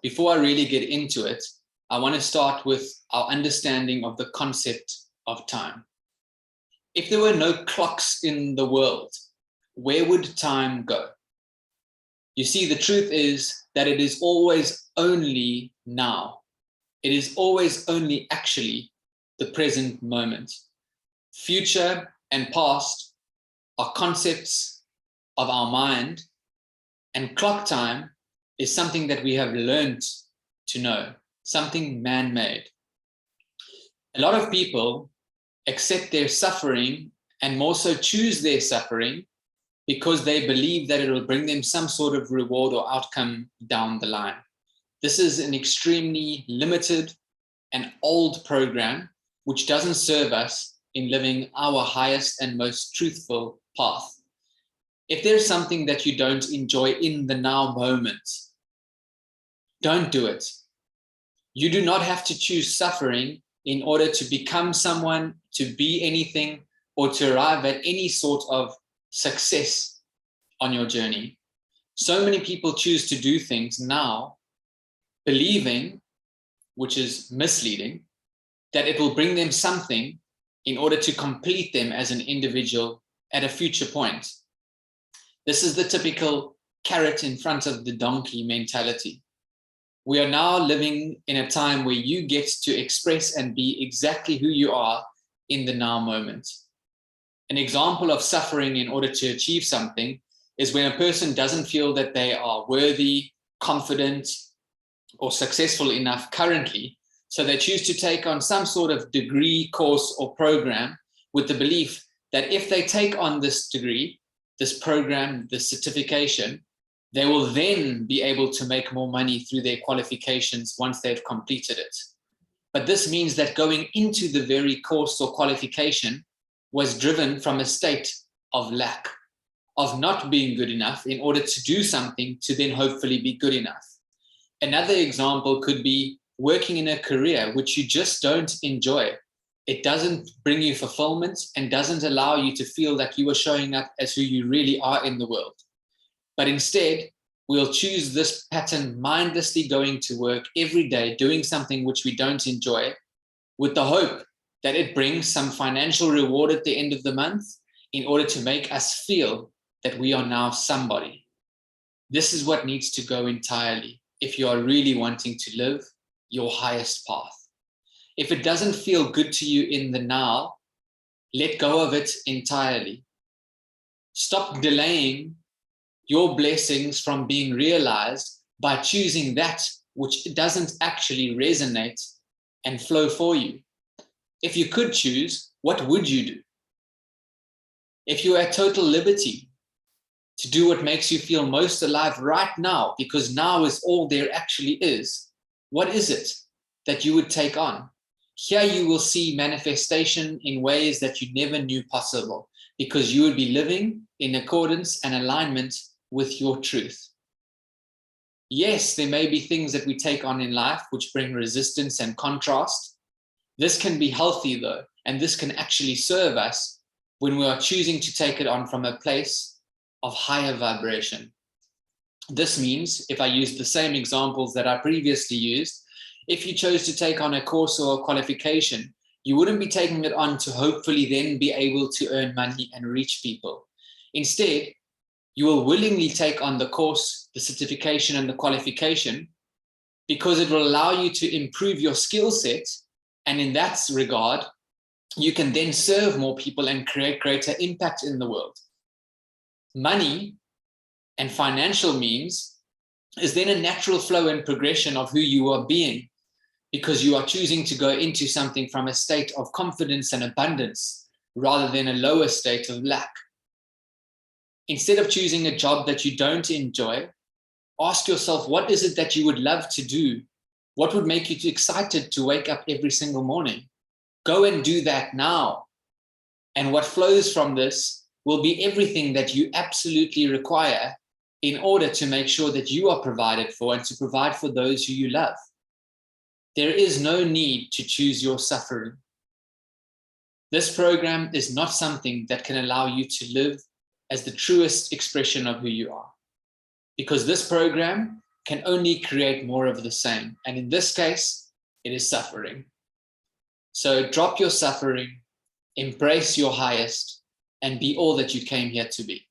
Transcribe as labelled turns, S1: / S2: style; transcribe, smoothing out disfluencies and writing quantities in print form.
S1: Before I really get into it, I want to start with our understanding of the concept of time. If there were no clocks in the world, where would time go? You see, the truth is that it is always only now. It is always only actually the present moment. Future and past are concepts of our mind, and clock time is something that we have learned to know, something man-made. A lot of people accept their suffering and more so choose their suffering because they believe that it will bring them some sort of reward or outcome down the line. This is an extremely limited and old program which doesn't serve us in living our highest and most truthful path. If there's something that you don't enjoy in the now moment, don't do it. You do not have to choose suffering in order to become someone, to be anything, or to arrive at any sort of success on your journey. So many people choose to do things now, believing, which is misleading, that it will bring them something in order to complete them as an individual at a future point. This is the typical carrot in front of the donkey mentality. We are now living in a time where you get to express and be exactly who you are in the now moment. An example of suffering in order to achieve something is when a person doesn't feel that they are worthy, confident, or successful enough currently, so they choose to take on some sort of degree, course, or program with the belief that if they take on this degree, this program, this certification, they will then be able to make more money through their qualifications once they've completed it. But this means that going into the very course or qualification was driven from a state of lack, of not being good enough in order to do something to then hopefully be good enough. Another example could be working in a career which you just don't enjoy. It doesn't bring you fulfillment and doesn't allow you to feel like you are showing up as who you really are in the world. But instead, we'll choose this pattern, mindlessly going to work every day, doing something which we don't enjoy, with the hope that it brings some financial reward at the end of the month in order to make us feel that we are now somebody. This is what needs to go entirely if you are really wanting to live your highest path. If it doesn't feel good to you in the now, let go of it entirely. Stop delaying your blessings from being realized by choosing that which doesn't actually resonate and flow for you. If you could choose, what would you do? If you are at total liberty to do what makes you feel most alive right now, because now is all there actually is, what is it that you would take on? Here you will see manifestation in ways that you never knew possible, because you would be living in accordance and alignment with your truth. Yes, there may be things that we take on in life which bring resistance and contrast. This can be healthy though, and this can actually serve us when we are choosing to take it on from a place of higher vibration. This means, if I use the same examples that I previously used, if you chose to take on a course or a qualification, you wouldn't be taking it on to hopefully then be able to earn money and reach people. Instead, you will willingly take on the course, the certification, and the qualification because it will allow you to improve your skill set. And in that regard, you can then serve more people and create greater impact in the world. Money and financial means is then a natural flow and progression of who you are being, because you are choosing to go into something from a state of confidence and abundance rather than a lower state of lack. Instead of choosing a job that you don't enjoy, ask yourself, what is it that you would love to do? What would make you excited to wake up every single morning? Go and do that now. And what flows from this will be everything that you absolutely require in order to make sure that you are provided for and to provide for those who you love. There is no need to choose your suffering. This program is not something that can allow you to live as the truest expression of who you are. Because this program can only create more of the same. And in this case, it is suffering. So drop your suffering, embrace your highest, and be all that you came here to be.